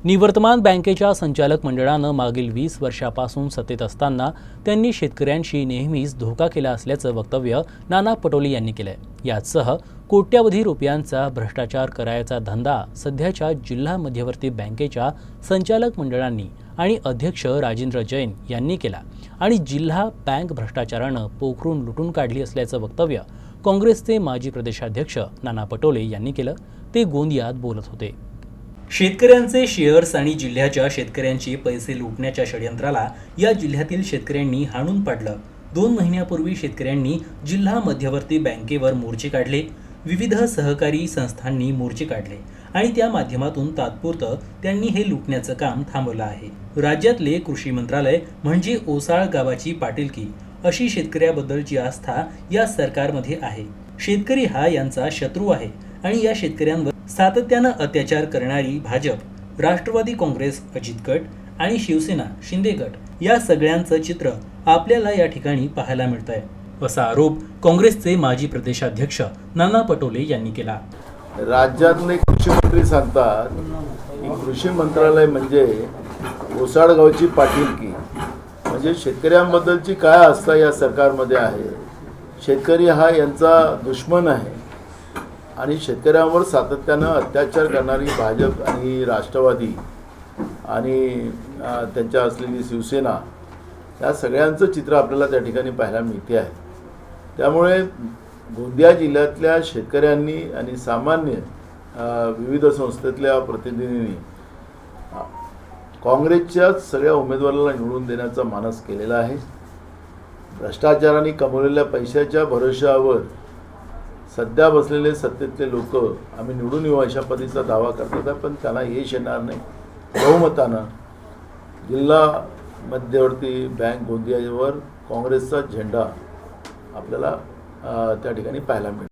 निवर्तमान बँकेच्या संचालक मंडळानं मागील 20 वर्षापासून सत्तेत असताना त्यांनी शेतकऱ्यांशी नेहमीच धोका केला असल्याचं वक्तव्य नाना पटोले यांनी केलंय। यासह कोट्यवधी रुपयांचा भ्रष्टाचार करायचा धंदा सध्याच्या जिल्हा मध्यवर्ती बँकेच्या संचालक मंडळांनी आणि अध्यक्ष राजेंद्र जैन यांनी केला आणि जिल्हा बँक भ्रष्टाचारानं पोखरून लुटून काढली असल्याचं वक्तव्य काँग्रेसचे माजी प्रदेशाध्यक्ष नाना पटोले यांनी केलं। ते गोंदियात बोलत होते। शेतकऱ्यांचे शेअर्स आणि जिल्ह्याच्या शेतकऱ्यांचे पैसे लुटण्याच्या षडयंत्राला या जिल्ह्यातील शेतकऱ्यांनी हाणून पाडलं। 2 महिन्यापूर्वी शेतकऱ्यांनी जिल्हा मध्यवर्ती बँकेवर मोर्चे काढले, विविध सहकारी संस्थांनी मोर्चे काढले आणि त्या माध्यमातून तात्पुरतं त्यांनी हे लुटण्याचं काम थांबवलं आहे। राज्यातले कृषी मंत्रालय म्हणजे ओसाळ गावाची पाटीलकी अशी शेतकऱ्याबद्दलची आस्था या सरकारमध्ये आहे। शेतकरी हा यांचा शत्रू आहे आणि या शेतकऱ्यांवर सातत्यानं अत्याचार करणारी भाजप, राष्ट्रवादी काँग्रेस अजित गट आणि शिवसेना शिंदे गट या सगळ्यांचं चित्र आपल्याला या ठिकाणी पाहायला मिळतंय, असा आरोप काँग्रेसचे माजी प्रदेशाध्यक्ष नाना पटोले यांनी केला। राज्यातले कृषी मंत्री सांगतात की कृषी मंत्रालय म्हणजे ओसाड गावची पाटीलकी, म्हणजे शेतकऱ्यांबद्दलची काय आस्था या सरकारमध्ये आहे। शेतकरी हा यांचा दुश्मन आहे आणि शेतकऱ्यांवर सातत्यानं अत्याचार करणारी भाजप आणि राष्ट्रवादी आणि त्यांच्या असलेली शिवसेना या सगळ्यांचं चित्र आपल्याला त्या ठिकाणी पाहायला मिळते आहे। त्यामुळे गोंदिया जिल्ह्यातल्या शेतकऱ्यांनी आणि सामान्य विविध संस्थेतल्या प्रतिनिधींनी काँग्रेसच्या सगळ्या उमेदवाराला निवडून देण्याचा मानस केलेला आहे। भ्रष्टाचाराने कमवलेल्या पैशाच्या भरोश्यावर सध्या बसलेले सत्तेतले लोक आम्ही निवडून येऊ अशा पद्धतीचा दावा करतात, पण त्यांना यश येणार नाही। बहुमतानं जिल्हा मध्यवर्ती बँक गोंदियावर काँग्रेसचा झेंडा आपल्याला त्या ठिकाणी पाहायला मिळतो।